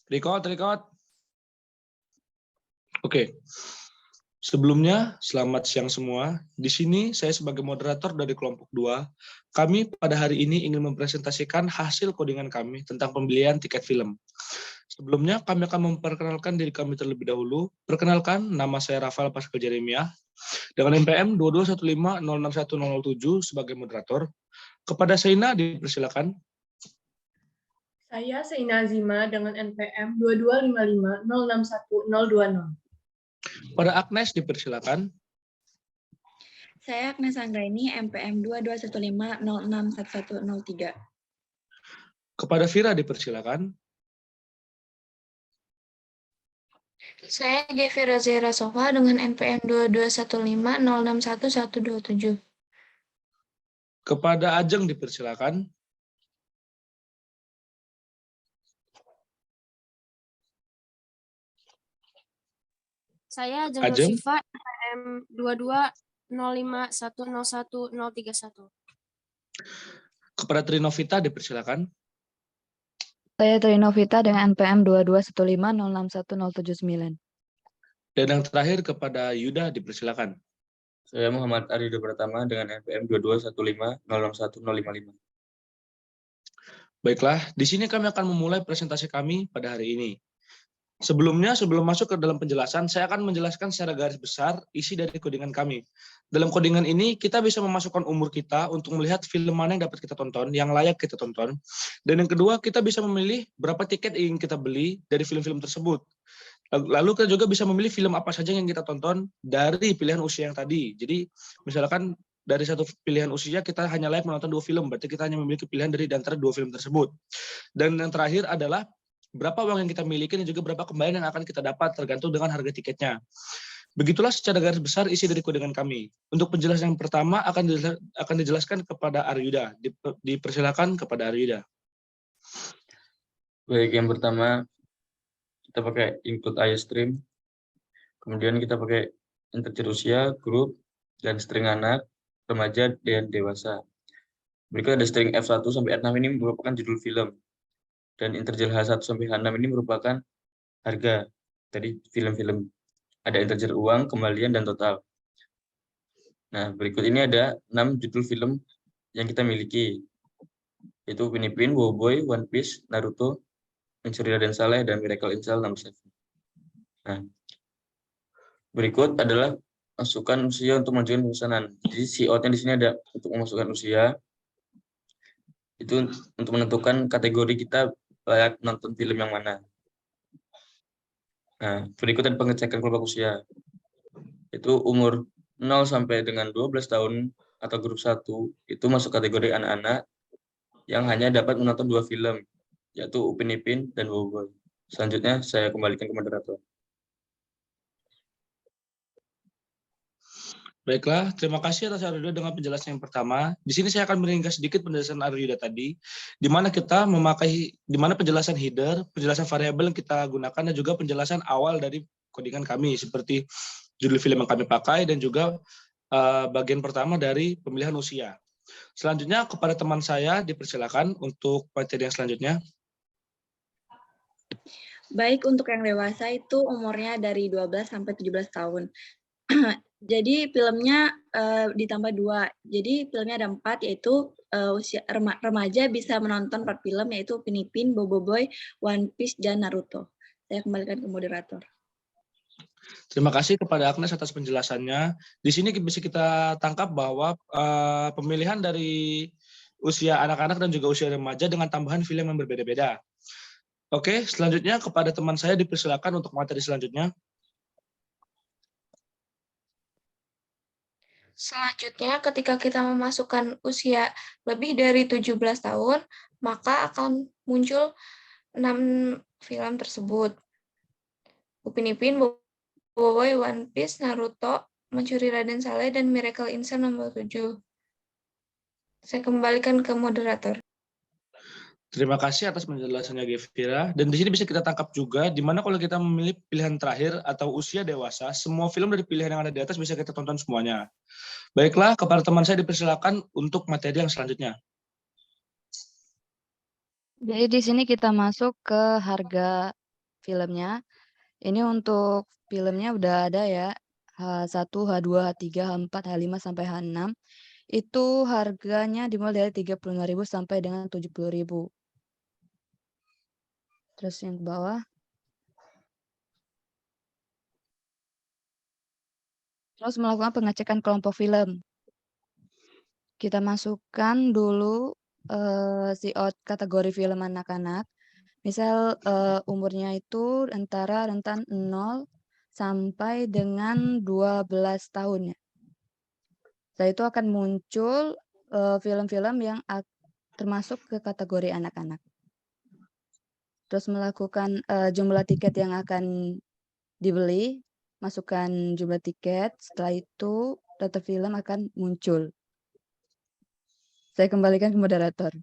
Record. Oke. Sebelumnya, selamat siang semua. Di sini saya sebagai moderator dari kelompok 2, kami pada hari ini ingin mempresentasikan hasil codingan kami tentang pembelian tiket film. Sebelumnya, kami akan memperkenalkan diri kami terlebih dahulu. Perkenalkan, nama saya Rafael Pascal Jeremia, dengan NPM 2215061007 sebagai moderator. Kepada Seina dipersilakan. Saya Seina Azima dengan NPM 2255061020. Pada Agnes dipersilakan. Saya Agnes Anggraini, MPM 2215061103. Kepada Vira dipersilakan. Saya Gevira Zahra Sofa dengan NPM 2215061127. Kepada Ajeng dipersilakan. Saya Ajeng Ajeng. Nursifa, NPM 2205101031. Kepada Trinovita dipersilakan. Saya Trinovita dengan NPM 2215061079. Dan yang terakhir kepada Yuda dipersilakan. Saya Muhammad Arido Pratama dengan NPM 2215061055. Baiklah, di sini kami akan memulai presentasi kami pada hari ini. Sebelum masuk ke dalam penjelasan, saya akan menjelaskan secara garis besar isi dari codingan kami. Dalam codingan ini, kita bisa memasukkan umur kita untuk melihat film mana yang dapat kita tonton, yang layak kita tonton. Dan yang kedua, kita bisa memilih berapa tiket yang ingin kita beli dari film-film tersebut. Lalu kita juga bisa memilih film apa saja yang kita tonton dari pilihan usia yang tadi. Jadi, misalkan dari satu pilihan usia, kita hanya layak menonton 2 film, berarti kita hanya memiliki pilihan dari antara 2 film tersebut. Dan yang terakhir adalah berapa uang yang kita miliki dan juga berapa kembalian yang akan kita dapat tergantung dengan harga tiketnya. Begitulah secara garis besar isi dari codingan kami. Untuk penjelasan yang pertama akan dijelaskan kepada Aryuda. Dipersilakan kepada Aryuda. Baik, yang pertama kita pakai input iStream, kemudian kita pakai integer usia, grup, dan string anak, remaja, dan dewasa. Berikut ada string F1 sampai F6 ini merupakan judul film. Dan integer H1 sampai H6 ini merupakan harga dari film-film. Ada integer uang, kembalian, dan total. Nah, berikut ini ada 6 judul film yang kita miliki, yaitu Upin Ipin, Woboy, One Piece, Naruto, Mencuri Raden Saleh, dan Miracle in Cell No. 7. Nah, berikut adalah masukkan usia untuk mengajukan pemesanan. Jadi si out-nya di sini ada untuk memasukkan usia, itu untuk menentukan kategori kita layak nonton film yang mana. Nah, berikut ada pengecekan kelompok usia. Itu umur 0 sampai dengan 12 tahun atau grup 1 itu masuk kategori anak-anak yang hanya dapat menonton 2 film, yaitu Upin Ipin dan Woboy. Selanjutnya saya kembalikan ke moderator. Baiklah, terima kasih atas Aryuda dengan penjelasan yang pertama. Di sini saya akan meringkas sedikit penjelasan Aryuda tadi, di mana penjelasan header, penjelasan variabel yang kita gunakan, dan juga penjelasan awal dari codingan kami, seperti judul film yang kami pakai, dan juga bagian pertama dari pemilihan usia. Selanjutnya, kepada teman saya, dipersilakan untuk materi yang selanjutnya. Baik, untuk yang dewasa itu umurnya dari 12 sampai 17 tahun. Jadi filmnya ditambah 2. Jadi filmnya ada 4, yaitu usia remaja bisa menonton 4 film, yaitu Upin Ipin, Boboiboy, One Piece, dan Naruto. Saya kembalikan ke moderator. Terima kasih kepada Agnes atas penjelasannya. Di sini bisa kita tangkap bahwa pemilihan dari usia anak-anak dan juga usia remaja dengan tambahan film yang berbeda-beda. Oke, selanjutnya kepada teman saya dipersilakan untuk materi selanjutnya. Selanjutnya, ketika kita memasukkan usia lebih dari 17 tahun, maka akan muncul 6 film tersebut. Upin Ipin, Boboiboy, One Piece, Naruto, Mencuri Raden Saleh, dan Miracle in Cell No. 7. Saya kembalikan ke moderator. Terima kasih atas penjelasannya, Gevira. Dan di sini bisa kita tangkap juga, di mana kalau kita memilih pilihan terakhir atau usia dewasa, semua film dari pilihan yang ada di atas bisa kita tonton semuanya. Baiklah, kepada teman saya dipersilakan untuk materi yang selanjutnya. Jadi di sini kita masuk ke harga filmnya. Ini untuk filmnya udah ada ya, H1, H2, H3, H4, H5, sampai H6. Itu harganya dimulai dari 35.000 sampai dengan 70.000. Terus yang ke bawah. Terus melakukan pengecekan kelompok film. Kita masukkan dulu kategori film anak-anak. Misal umurnya itu antara rentan 0 sampai dengan 12 tahun ya. Setelah itu akan muncul film-film yang termasuk ke kategori anak-anak. Terus melakukan jumlah tiket yang akan dibeli, masukkan jumlah tiket. Setelah itu daftar film akan muncul. Saya kembalikan ke moderator.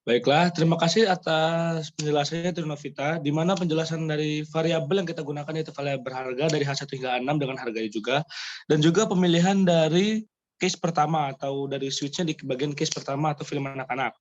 Baiklah, terima kasih atas penjelasannya Trinovita, di mana penjelasan dari variabel yang kita gunakan itu variabel berharga dari H1 hingga H6 dengan harganya juga, dan juga pemilihan dari case pertama atau dari switch-nya di bagian case pertama atau film anak-anak.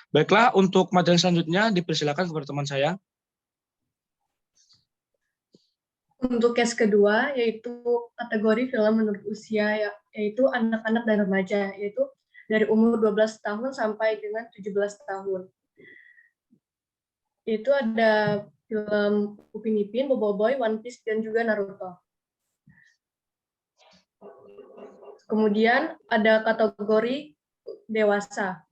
Baiklah, untuk materi selanjutnya dipersilakan kepada teman saya. Untuk case kedua, yaitu kategori film menurut usia, yaitu anak-anak dan remaja, yaitu dari umur 12 tahun sampai dengan 17 tahun. Itu ada film Upin Ipin, Bobo Boy, One Piece, dan juga Naruto. Kemudian ada kategori dewasa,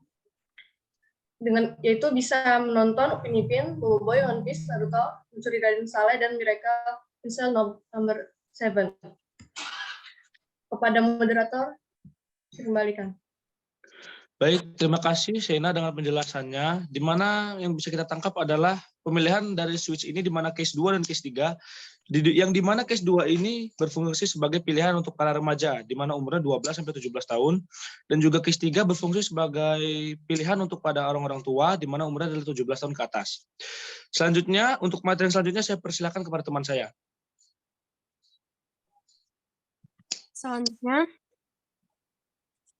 yaitu bisa menonton Upin Ipin, Bobo Boy, One Piece, Naruto, Mencuri Raden Saleh, dan Miracle in Cell Number 7. Kepada moderator, dikembalikan. Baik, terima kasih Shena dengan penjelasannya, di mana yang bisa kita tangkap adalah pemilihan dari switch ini di mana case 2 dan case 3, yang di mana case 2 ini berfungsi sebagai pilihan untuk para remaja, di mana umurnya 12 sampai 17 tahun, dan juga case 3 berfungsi sebagai pilihan untuk pada orang-orang tua, di mana umurnya adalah 17 tahun ke atas. Selanjutnya, untuk materi selanjutnya saya persilakan kepada teman saya.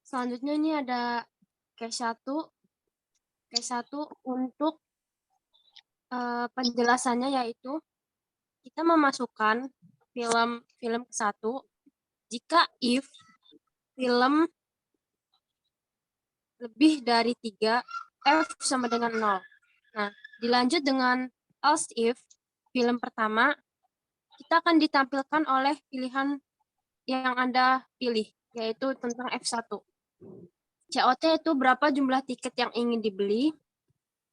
Selanjutnya ini ada case 1. Case 1 untuk penjelasannya yaitu kita memasukkan film ke 1 jika if film lebih dari 3, F sama dengan 0. Nah, dilanjut dengan else if film pertama, kita akan ditampilkan oleh pilihan yang Anda pilih, yaitu tentang F1. COT itu berapa jumlah tiket yang ingin dibeli,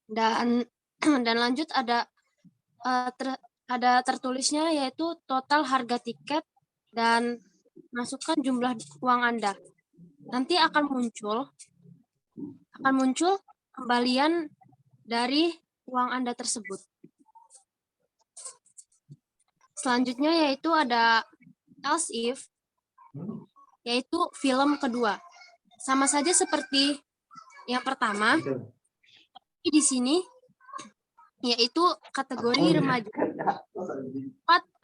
dan lanjut ada tertulisnya yaitu total harga tiket dan masukkan jumlah uang Anda. Nanti akan muncul kembalian dari uang Anda tersebut. Selanjutnya yaitu ada else if, yaitu film kedua. Sama saja seperti yang pertama, tapi di sini yaitu kategori remaja.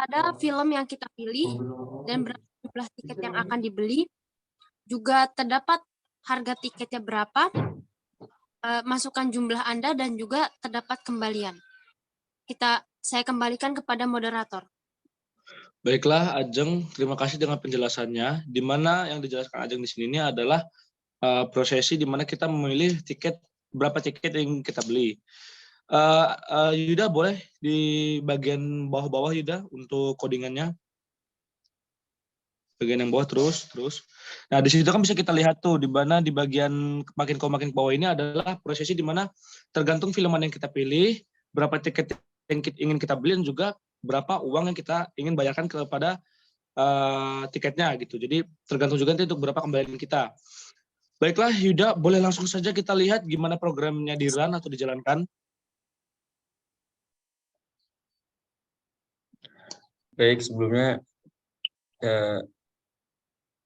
Ada film yang kita pilih dan berapa jumlah tiket yang akan dibeli, juga terdapat harga tiketnya berapa, masukkan jumlah Anda, dan juga terdapat kembalian. Saya kembalikan kepada moderator. Baiklah, Ajeng, terima kasih dengan penjelasannya, di mana yang dijelaskan Ajeng di sini ini adalah prosesi di mana kita memilih berapa tiket yang kita beli. Yuda, boleh di bagian bawah-bawah Yuda untuk codingannya. Bagian yang bawah terus. Nah, di situ kan bisa kita lihat tuh di mana di bagian makin ke bawah ini adalah prosesi di mana tergantung film mana yang kita pilih, berapa tiket yang ingin kita beli, dan juga berapa uang yang kita ingin bayarkan kepada tiketnya gitu. Jadi tergantung juga nanti untuk berapa kembalian kita. Baiklah Yuda, boleh langsung saja kita lihat gimana programnya di run atau dijalankan. Baik, sebelumnya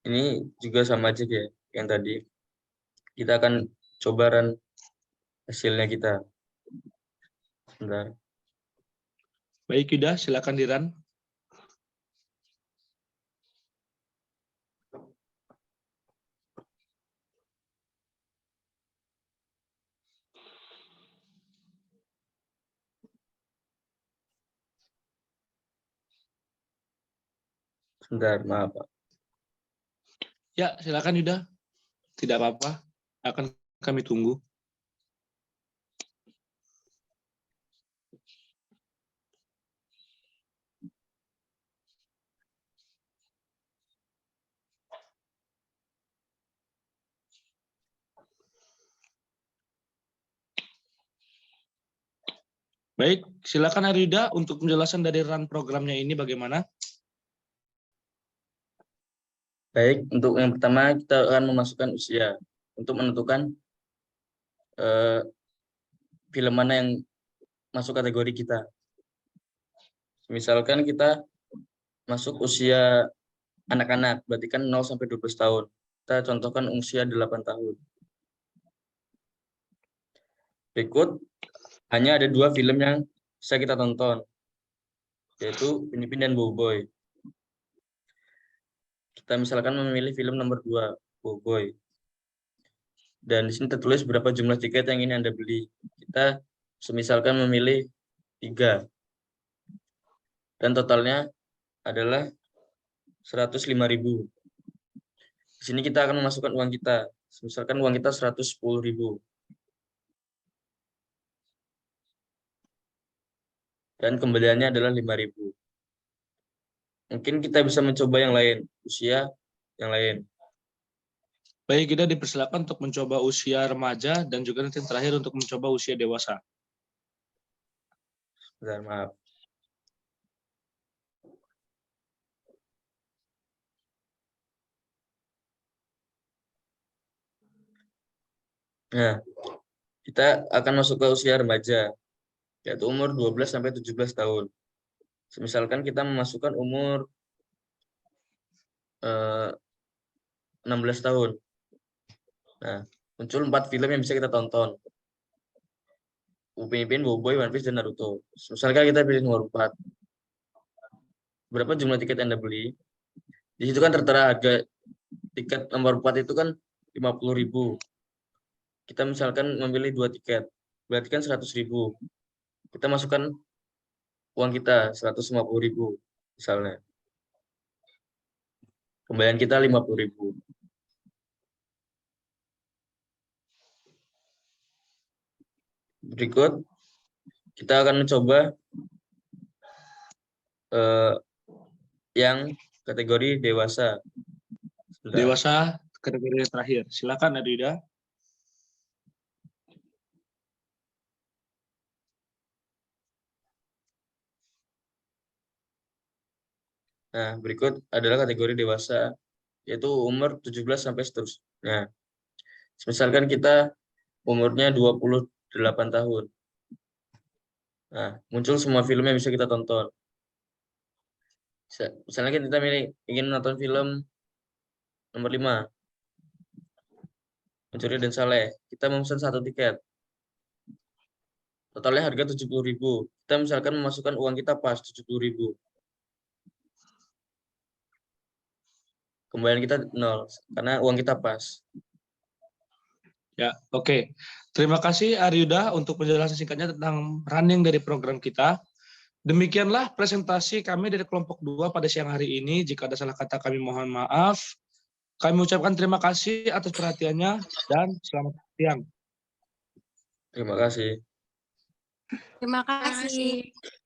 ini juga sama aja kayak yang tadi. Kita akan coba run hasilnya kita. Sebentar. Baik Yuda, silakan di run. Sebentar, maaf Pak. Ya, silakan Yuda. Tidak apa-apa. Akan kami tunggu. Baik, silakan Arida untuk penjelasan dari run programnya ini bagaimana? Baik, untuk yang pertama kita akan memasukkan usia untuk menentukan film mana yang masuk kategori kita. Misalkan kita masuk usia anak-anak, berarti kan 0 sampai 12 tahun. Kita contohkan usia 8 tahun. Berikut hanya ada 2 film yang bisa kita tonton, yaitu Upin Ipin dan Boboiboy. Kita misalkan memilih film nomor 2, Boboiboy. Dan di sini tertulis berapa jumlah tiket yang ingin Anda beli. Kita semisalkan memilih 3. Dan totalnya adalah 105.000. Di sini kita akan memasukkan uang kita. Misalkan uang kita 110.000. Dan kembaliannya adalah 5.000. Mungkin kita bisa mencoba yang lain, usia yang lain. Baik, kita dipersilakan untuk mencoba usia remaja dan juga nanti yang terakhir untuk mencoba usia dewasa. Bentar, maaf. Nah, kita akan masuk ke usia remaja, yaitu umur 12 sampai 17 tahun. Misalkan kita memasukkan umur 16 tahun. Nah, muncul 4 film yang bisa kita tonton. Upin Ipin, Boboiboy, One Piece, dan Naruto. Misalkan kita pilih nomor 4. Berapa jumlah tiket Anda beli? Di situ kan tertera harga tiket nomor 4 itu kan 50.000. Kita misalkan memilih 2 tiket, berarti kan 100.000. Kita masukkan uang kita 150.000 misalnya. Kembalian kita 50.000. Berikut kita akan mencoba yang kategori dewasa. Sebentar. Dewasa kategori terakhir. Silakan Arida. Nah, berikut adalah kategori dewasa, yaitu umur 17 sampai seterusnya. Misalkan kita umurnya 28 tahun. Nah, muncul semua film yang bisa kita tonton. Misalnya kita ingin nonton film nomor 5, Mencuri dan Saleh. Kita memesan 1 tiket. Totalnya harga 70.000. Kita misalkan memasukkan uang kita pas 70.000. Kembalian kita 0, karena uang kita pas. Ya, oke. Terima kasih Aryuda untuk penjelasan singkatnya tentang running dari program kita. Demikianlah presentasi kami dari kelompok 2 pada siang hari ini. Jika ada salah kata kami mohon maaf. Kami ucapkan terima kasih atas perhatiannya dan selamat siang. Terima kasih. Terima Terima kasih. kasih.